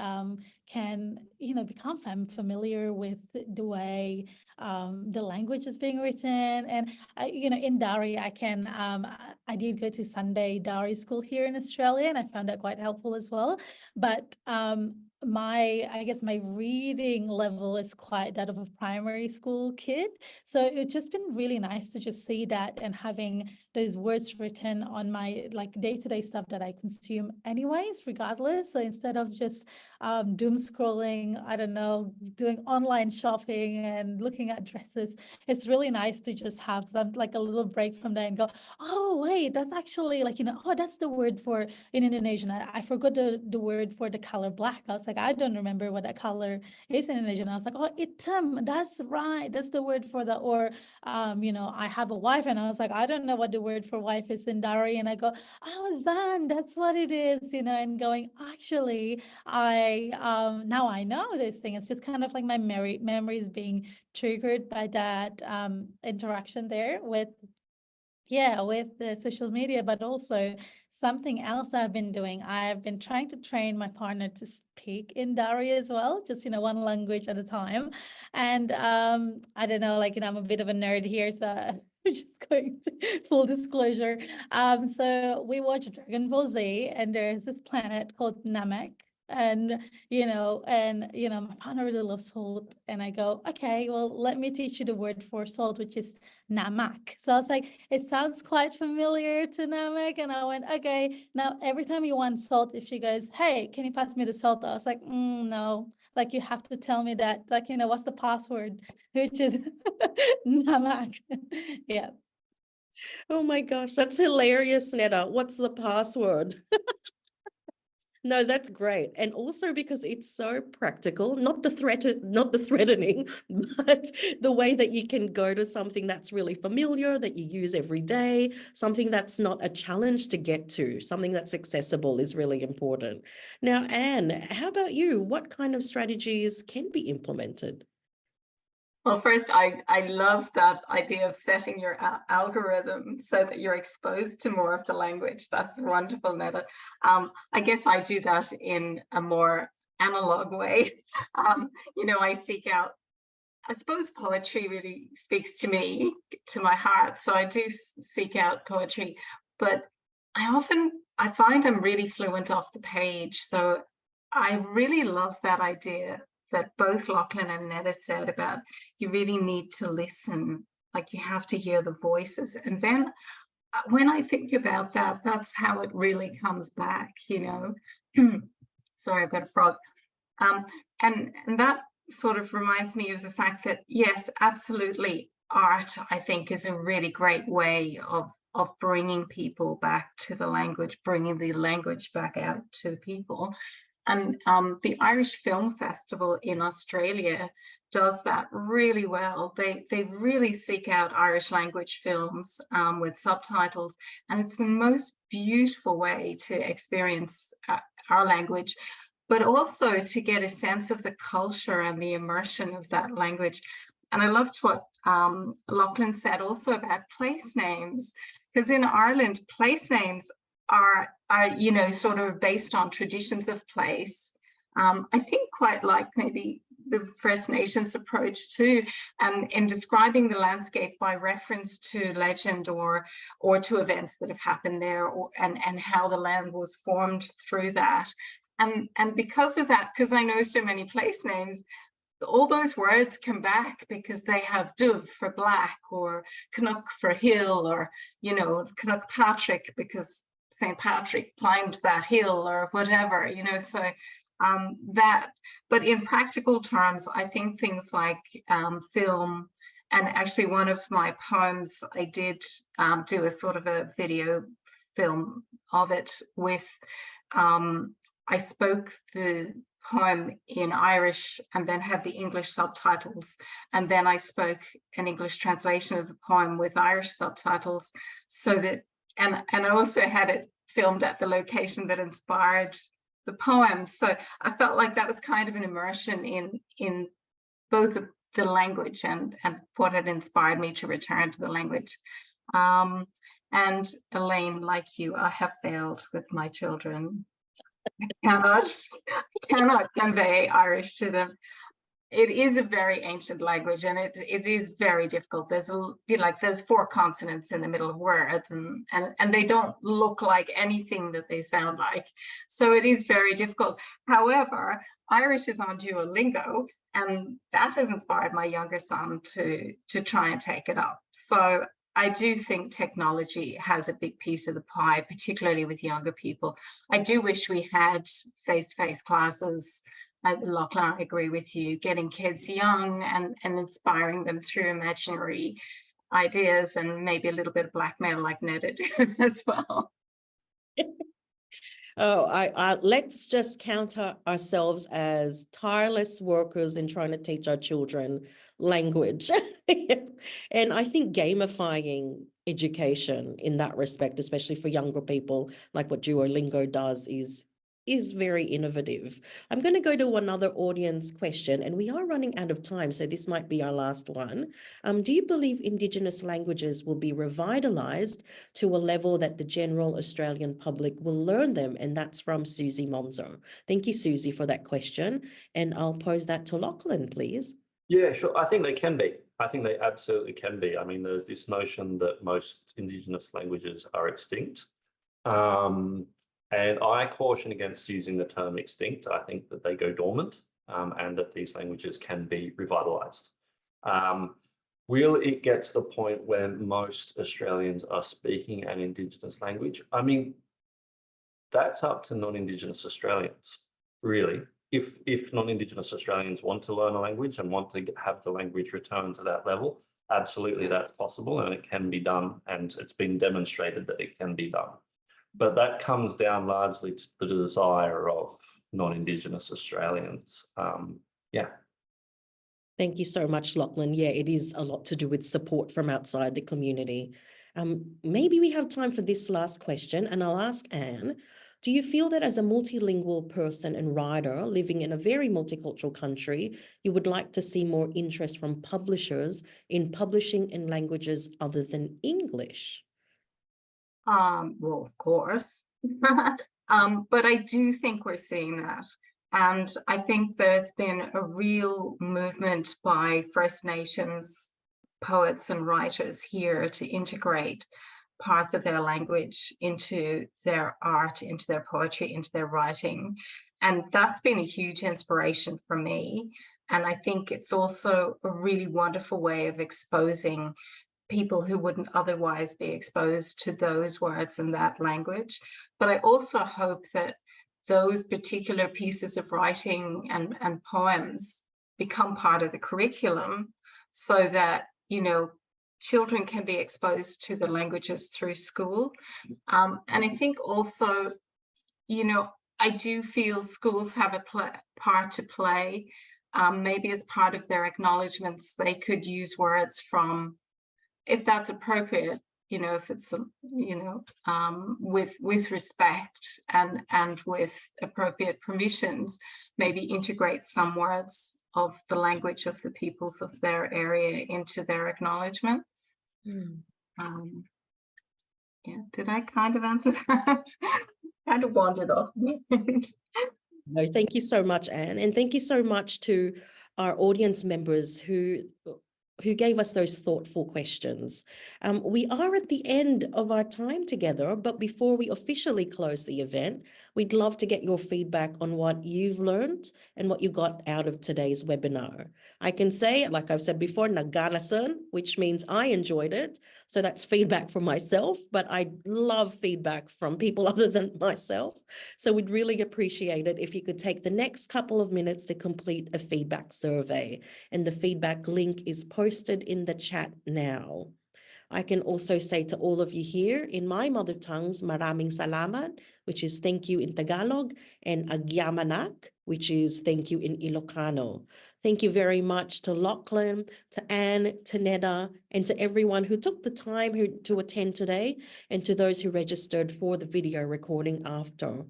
can, become familiar with the way the language is being written. And, in Dari, I did go to Sunday Dari school here in Australia, and I found that quite helpful as well. But I guess my reading level is quite that of a primary school kid. So it's just been really nice to just see that and having those words written on my day-to-day stuff that I consume anyways, regardless. So instead of just doom scrolling, I don't know, doing online shopping and looking at dresses, it's really nice to just have some a little break from that and go, oh, wait, that's actually oh, that's the word for in Indonesian. I forgot the word for the color black. I was like, I don't remember what that color is in Indonesian. I was like, oh, item, that's right. That's the word for the, or, I have a wife, and I was like, I don't know what the word for wife is in Dari. And I go, oh, Zan, that's what it is, and going, actually, now I know this thing. It's just kind of like my memories being triggered by that interaction there with the social media, but also something else I've been doing. I've been trying to train my partner to speak in Dari as well, just, one language at a time. And I don't know, I'm a bit of a nerd here, so I'm just going to full disclosure. So we watch Dragon Ball Z, and there's this planet called Namek. And my partner really loves salt, and I go, okay, well, let me teach you the word for salt, which is namak. So I was like, it sounds quite familiar to namak, and I went, okay, now every time you want salt, if she goes, hey, can you pass me the salt? I was like, no, you have to tell me that, what's the password, which is namak. Yeah. Oh my gosh, that's hilarious, Neda. What's the password? No, that's great. And also because it's so practical, not the threatening, but the way that you can go to something that's really familiar, that you use every day, something that's not a challenge to get to, something that's accessible is really important. Now, Anne, how about you? What kind of strategies can be implemented? Well, first, I love that idea of setting your algorithm so that you're exposed to more of the language. That's wonderful, Neda. I guess I do that in a more analog way. I seek out, I suppose poetry really speaks to me, to my heart. So I do seek out poetry, but I find I'm really fluent off the page. So I really love that idea that both Lachlan and Neda said about you really need to listen, you have to hear the voices. And then when I think about that, that's how it really comes back, Sorry, I've got a frog. And that sort of reminds me of the fact that, yes, absolutely, art, I think, is a really great way of bringing people back to the language, bringing the language back out to people. And the Irish Film Festival in Australia does that really well. They really seek out Irish language films with subtitles, and it's the most beautiful way to experience our language, but also to get a sense of the culture and the immersion of that language. And I loved what Lachlan said also about place names, because in Ireland, place names are, you know, sort of based on traditions of place. I think quite like maybe the First Nations approach too, and in describing the landscape by reference to legend or to events that have happened there, and how the land was formed through that. And because of that, because I know so many place names, all those words come back because they have Dubh for black, or Canuck for hill, or, you know, Canuck Patrick because St. Patrick climbed that hill, or whatever, you know. So that, but in practical terms, I think things like film, and actually one of my poems, I did do a sort of a video film of it with, I spoke the poem in Irish and then have the English subtitles, and then I spoke an English translation of the poem with Irish subtitles, so that, and I also had it filmed at the location that inspired the poem. So I felt like that was kind of an immersion in both the language and what had inspired me to return to the language. And Elaine, like you, I have failed with my children. I cannot convey Irish to them. It is a very ancient language, and it is very difficult. There's there's 4 consonants in the middle of words, and they don't look like anything that they sound like. So it is very difficult. However, Irish is on Duolingo, and that has inspired my younger son to try and take it up. So I do think technology has a big piece of the pie, particularly with younger people. I do wish we had face-to-face classes. Lachlan, I agree with you, getting kids young and inspiring them through imaginary ideas, and maybe a little bit of blackmail like Neda did as well. Oh, let's just count ourselves as tireless workers in trying to teach our children language. And I think gamifying education in that respect, especially for younger people, like what Duolingo does, is very innovative. I'm going to go to another audience question, and we are running out of time, so this might be our last one. Do you believe Indigenous languages will be revitalized to a level that the general Australian public will learn them? And that's from Susie Monzo. Thank you, Susie, for that question. And I'll pose that to Lachlan, please. Yeah, sure. I think they can be. I think they absolutely can be. I mean, there's this notion that most Indigenous languages are extinct. And I caution against using the term extinct. I think that they go dormant, and that these languages can be revitalized. Will it get to the point when most Australians are speaking an Indigenous language? I mean, that's up to non-Indigenous Australians, really. If non-Indigenous Australians want to learn a language and want to have the language return to that level, absolutely that's possible, and it can be done, and it's been demonstrated that it can be done. But that comes down largely to the desire of non-Indigenous Australians. Yeah. Thank you so much, Lachlan. Yeah, it is a lot to do with support from outside the community. Maybe we have time for this last question, and I'll ask Anne. Do you feel that as a multilingual person and writer living in a very multicultural country, you would like to see more interest from publishers in publishing in languages other than English? Well, of course. But I do think we're seeing that. And I think there's been a real movement by First Nations poets and writers here to integrate parts of their language into their art, into their poetry, into their writing. And that's been a huge inspiration for me. And I think it's also a really wonderful way of exposing people who wouldn't otherwise be exposed to those words and that language. But I also hope that those particular pieces of writing and poems become part of the curriculum, so that, you know, children can be exposed to the languages through school. And I think also, you know, I do feel schools have a part to play. Maybe as part of their acknowledgements, they could use words from, if that's appropriate, you know, if it's, you know, with respect and with appropriate permissions, maybe integrate some words of the language of the peoples of their area into their acknowledgements. Yeah, did I kind of answer that? Kind of wandered off. No, thank you so much, Anne. And thank you so much to our audience members who gave us those thoughtful questions. We are at the end of our time together, but before we officially close the event, we'd love to get your feedback on what you've learned and what you got out of today's webinar. I can say, like I've said before, naganasan, which means I enjoyed it. So that's feedback from myself, but I love feedback from people other than myself. So we'd really appreciate it if you could take the next couple of minutes to complete a feedback survey. And the feedback link is posted in the chat now. I can also say to all of you here in my mother tongues, maraming salamat, which is thank you in Tagalog, and agyamanak, which is thank you in Ilocano. Thank you very much to Lachlan, to Anne, to Neda, and to everyone who took the time to attend today, and to those who registered for the video recording after.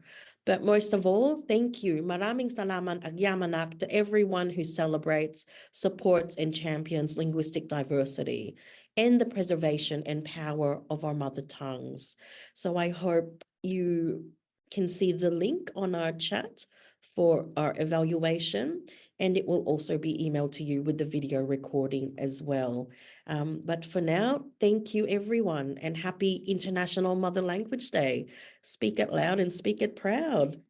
But most of all, thank you, maraming salamat agyamanak, to everyone who celebrates, supports, and champions linguistic diversity and the preservation and power of our mother tongues. So I hope you can see the link on our chat for our evaluation, and it will also be emailed to you with the video recording as well. But for now, thank you everyone, and happy International Mother Language Day. Speak it loud and speak it proud.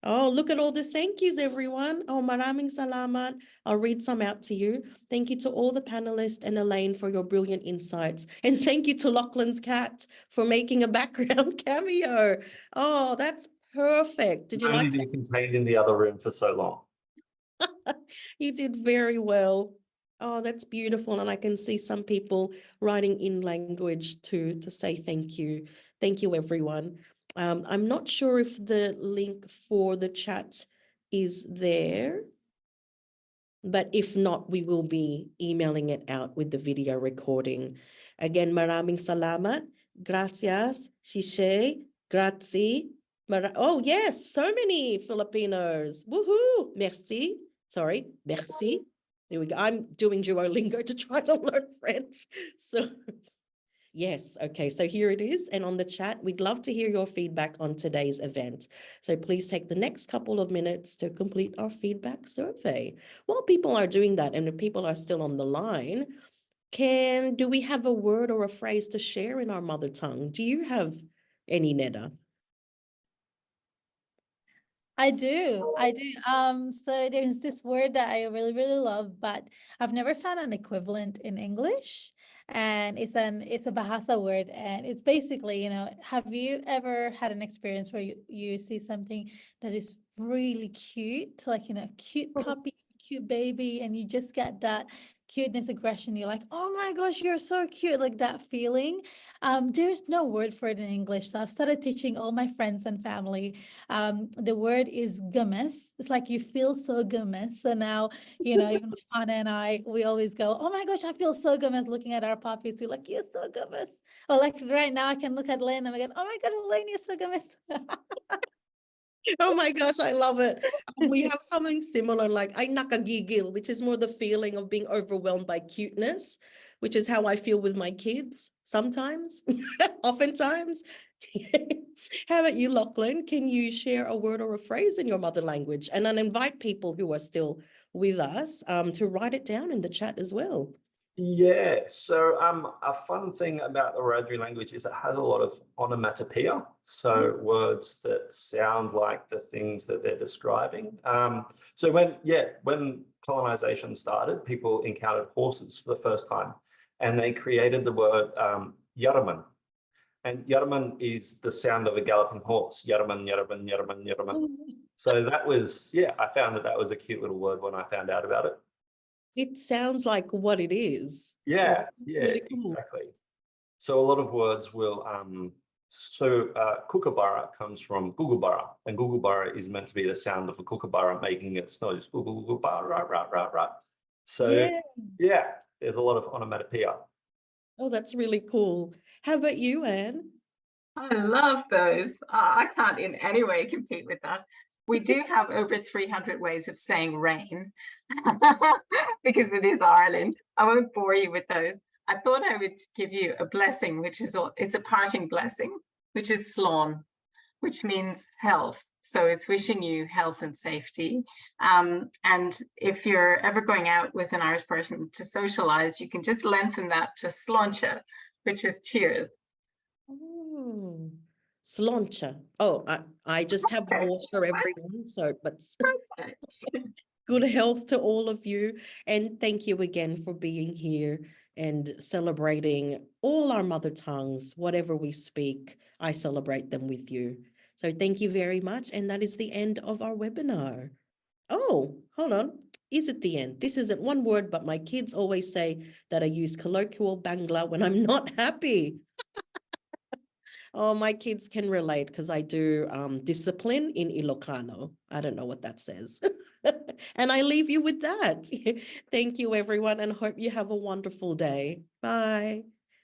Oh, look at all the thank yous, everyone. Oh, maraming salamat. I'll read some out to you. Thank you to all the panelists and Elaine for your brilliant insights. And thank you to Lachlan's cat for making a background cameo. Oh, that's perfect. Did you Only like that? been contained in the other room for so long. You did very well. Oh, that's beautiful. And I can see some people writing in language to say thank you. Thank you, everyone. I'm not sure if the link for the chat is there, but if not, we will be emailing it out with the video recording. Again, maraming salamat, gracias, shishe, grazie. Oh, yes, so many Filipinos. Woohoo, merci. Sorry, merci. There we go. I'm doing Duolingo to try to learn French. So yes, okay, so here it is. And on the chat, we'd love to hear your feedback on today's event. So please take the next couple of minutes to complete our feedback survey. While people are doing that, and if people are still on the line, do we have a word or a phrase to share in our mother tongue? Do you have any, Neda? I do. So there's this word that I really, really love, but I've never found an equivalent in English. And it's a Bahasa word, and it's basically, you know, have you ever had an experience where you see something that is really cute, like, you know, cute puppy, cute baby, and you just get that cuteness, aggression, you're like, oh my gosh, you're so cute, like that feeling. There's no word for it in English, so I've started teaching all my friends and family. The word is gemes. It's like you feel so gemes. So now, you know, even Hannah and I, we always go, oh my gosh, I feel so gemes looking at our puppies. We're like, you're so gemes. Or like right now, I can look at Lane and I go, oh my God, Elaine, you're so gemes. Oh my gosh, I love it. We have something similar, like ay nakagigil, which is more the feeling of being overwhelmed by cuteness, which is how I feel with my kids sometimes, oftentimes. How about you, Lachlan? Can you share a word or a phrase in your mother language? And then invite people who are still with us to write it down in the chat as well. Yeah, so a fun thing about the Wiradjuri language is it has a lot of onomatopoeia, so words that sound like the things that they're describing. So when colonization started, people encountered horses for the first time, and they created the word yaraman. And yaraman is the sound of a galloping horse. Yaraman, yaraman, yaraman, yaraman. So that was, I found that was a cute little word when I found out about it. It sounds like what it is. Yeah, Like, it's really cool. exactly. So a lot of words will So kookaburra comes from Googabara, and Googabara is meant to be the sound of a kookaburra making its noise. Googabara, rah, rah, rah, rah. So Yeah. yeah, there's a lot of onomatopoeia. Oh, that's really cool. How about you, Anne? I love those. I can't in any way compete with that. We do have over 300 ways of saying rain because it is Ireland. I won't bore you with those. I thought I would give you a blessing, which is it's a parting blessing, which is slán, which means health. So it's wishing you health and safety. And if you're ever going out with an Irish person to socialize, you can just lengthen that to sláinte, which is cheers. Oh, sláinte. Oh, I just have Okay. water, everyone. So, but good health to all of you. And thank you again for being here and celebrating all our mother tongues. Whatever we speak, I celebrate them with you. So thank you very much. And that is the end of our webinar. Oh, hold on. Is it the end? This isn't one word, but my kids always say that I use colloquial Bangla when I'm not happy. Oh, my kids can relate because I do discipline in Ilocano. I don't know what that says. And I leave you with that. Thank you, everyone, and hope you have a wonderful day. Bye.